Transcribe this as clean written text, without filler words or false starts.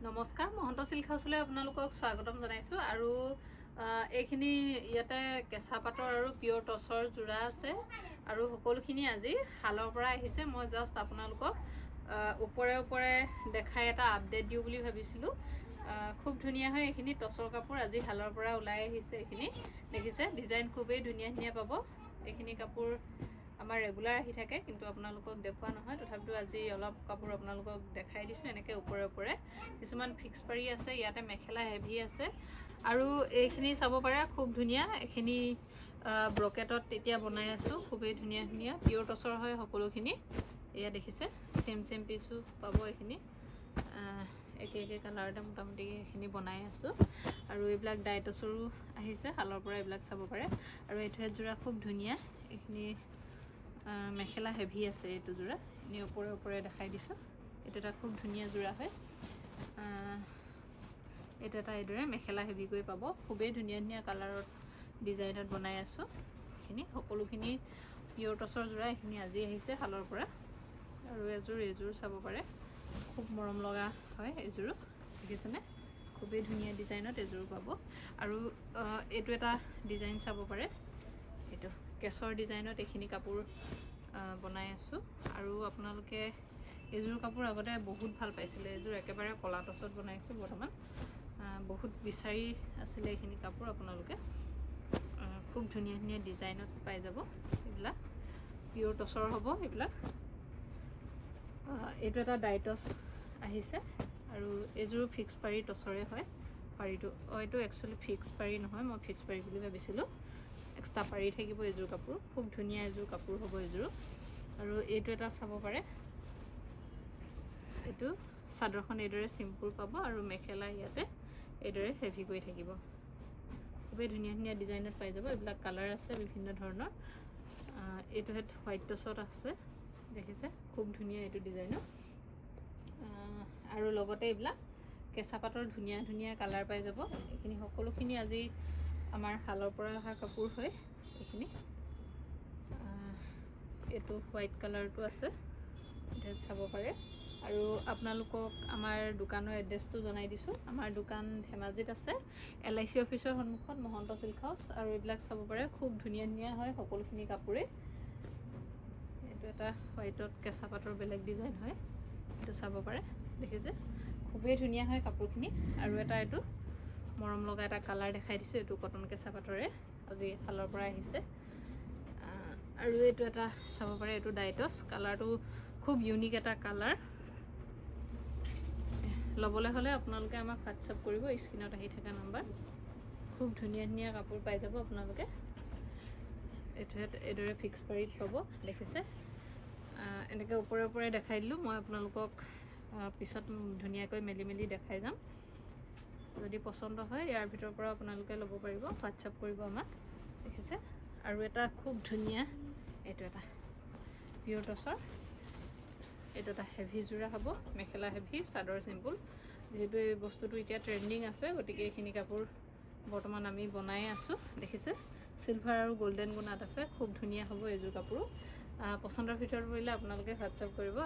নমস্কাৰ, মহন্ত চিল্ক হাউচলৈ আপোনালোকক স্বাগতম জনাইছোঁ। আৰু এইখিনি ইয়াতে কেঁচা পাটৰ আৰু পিয়ৰ টচৰ যোৰা আছে আৰু সকলোখিনি আজি শালৰ পৰা আহিছে। মই জাষ্ট আপোনালোকক ওপৰে ওপৰে দেখাই এটা আপডেট দিওঁ বুলি ভাবিছিলোঁ। খুব ধুনীয়া হয় এইখিনি টচৰ কাপোৰ, আজি শালৰ পৰা ওলাই আহিছে। এইখিনি দেখিছে, ডিজাইন খুবেই ধুনীয়া ধুনীয়া পাব। এইখিনি কাপোৰ আমাৰ ৰেগুলাৰ আহি থাকে, কিন্তু আপোনালোকক দেখুওৱা নহয়। তথাপিতো আজি অলপ কাপোৰ আপোনালোকক দেখাই দিছোঁ। এনেকৈ ওপৰে ওপৰে কিছুমান ফিক্স পাৰি আছে, ইয়াতে মেখেলা হেভি আছে। আৰু এইখিনি চাব পাৰে, খুব ধুনীয়া। এইখিনি ব্ৰকেটত এতিয়া বনাই আছোঁ, খুবেই ধুনীয়া ধুনীয়া পিয়ৰ টচৰ হয় সকলোখিনি। এয়া দেখিছে, চেম পিচো পাব। এইখিনি একে কালাৰতে মোটামুটি এইখিনি বনাই আছোঁ। আৰু এইবিলাক ডাইটছৰো আহিছে শালৰ পৰা, এইবিলাক চাব পাৰে। আৰু এইটো এযোৰা খুব ধুনীয়া, এইখিনি মেখেলা হেভি আছে। এইটো যোৰা এনেই ওপৰে ওপৰে দেখাই দিছোঁ। এইটো এটা খুব ধুনীয়া যোৰা হয়। এইটো এটা এইদৰে মেখেলা হেভি কৰি পাব। খুবেই ধুনীয়া ধুনীয়া কালাৰত ডিজাইনত বনাই আছোঁ। এইখিনি সকলোখিনি পিয়ৰ টচৰ যোৰা, এইখিনি আজি আহিছে শালৰ পৰা। আৰু এইযোৰ চাব পাৰে, খুব মৰম লগা হয় এইযোৰো, দেখিছেনে? খুবেই ধুনীয়া ডিজাইনত এইযোৰ পাব। আৰু এইটো এটা ডিজাইন চাব পাৰে, এইটো কেছৰ ডিজাইনত এইখিনি কাপোৰ বনাই আছোঁ। আৰু আপোনালোকে এইযোৰ কাপোৰ আগতে বহুত ভাল পাইছিলে। এইযোৰ একেবাৰে কলা টচত বনাইছোঁ বৰ্তমান। বহুত বিচাৰি আছিলে এইখিনি কাপোৰ। আপোনালোকে খুব ধুনীয়া ধুনীয়া ডিজাইনত পাই যাব। এইবিলাক পিয়ৰ টচৰ হ'ব এইবিলাক। এইটো এটা ডাইটছ আহিছে। আৰু এইযোৰো ফিক্স পাৰি টচৰে হয়। পাৰিটো এইটো একচুৱেলি ফিক্স পাৰি নহয়, মই ফিক্স পাৰি বুলি ভাবিছিলোঁ। এক্সট্ৰা পাৰি থাকিব এইযোৰ কাপোৰ। খুব ধুনীয়া এইযোৰ কাপোৰ হ'ব এইযোৰো। আৰু এইটো এটা চাব পাৰে, এইটো চাদৰখন এইদৰে চিম্পুল পাব আৰু মেখেলা ইয়াতে এইদৰে হেভি কৰি থাকিব। খুবেই ধুনীয়া ধুনীয়া ডিজাইনত পাই যাব। এইবিলাক কালাৰ আছে বিভিন্ন ধৰণৰ। এইটো হোৱাইট টচত আছে, দেখিছে? খুব ধুনীয়া এইটো ডিজাইনত। আৰু লগতে এইবিলাক কেঁচা পাটৰ ধুনীয়া ধুনীয়া কালাৰ পাই যাব। এইখিনি সকলোখিনি আজি আমাৰ শালৰ পৰা অহা কাপোৰ হয়। এইখিনি এইটো হোৱাইট কালাৰটো আছে, এতিয়া চাব পাৰে। আৰু আপোনালোকক আমাৰ দোকানৰ এড্ৰেছটো জনাই দিছোঁ। আমাৰ দোকান ধেমাজিত আছে, LIC অফিচৰ সন্মুখত মহন্ত চিল্ক হাউচ। আৰু এইবিলাক চাব পাৰে, খুব ধুনীয়া ধুনীয়া হয় সকলোখিনি কাপোৰেই। এইটো এটা হোৱাইটত কেঁচা পাটৰ বেলেগ ডিজাইন হয়, এইটো চাব পাৰে, দেখিছে? খুবেই ধুনীয়া হয় কাপোৰখিনি। আৰু এটা এইটো মৰম লগা এটা কালাৰ দেখাই দিছোঁ, এইটো কটন কেঁচা পাটৰে আজি শালৰ পৰা আহিছে। আৰু এইটো এটা চাব পাৰে, এইটো ডাইটছ কালাৰটো খুব ইউনিক এটা কালাৰ। ল'বলৈ হ'লে আপোনালোকে আমাক হোৱাটছআপ কৰিব, স্ক্ৰীণত আহি থকা নাম্বাৰ। খুব ধুনীয়া ধুনীয়া কাপোৰ পাই যাব আপোনালোকে। এইদৰে ফিক্স পাৰিত পাব, দেখিছে? এনেকৈ ওপৰে ওপৰে দেখাই দিলোঁ। মই আপোনালোকক পিছত ধুনীয়াকৈ মেলি দেখাই যাম। যদি পচন্দ হয় ইয়াৰ ভিতৰৰ পৰা আপোনালোকে ল'ব পাৰিব, হোৱাটছআপ কৰিব আমাক, দেখিছে? আৰু এটা খুব ধুনীয়া, এইটো এটা পিয়ৰ টচৰ, এইটো এটা হেভি যোৰা হ'ব। মেখেলা হেভি, চাদৰ চিম্পুল। যিহেতু এই বস্তুটো এতিয়া ট্ৰেণ্ডিং আছে, গতিকে এইখিনি কাপোৰ বৰ্তমান আমি বনাই আছোঁ, দেখিছে? চিলভাৰ আৰু গল্ডেন গুণাত আছে। খুব ধুনীয়া হ'ব এইযোৰ কাপোৰো। পচন্দৰ ভিতৰত পৰিলে আপোনালোকে হোৱাটছআপ কৰিব।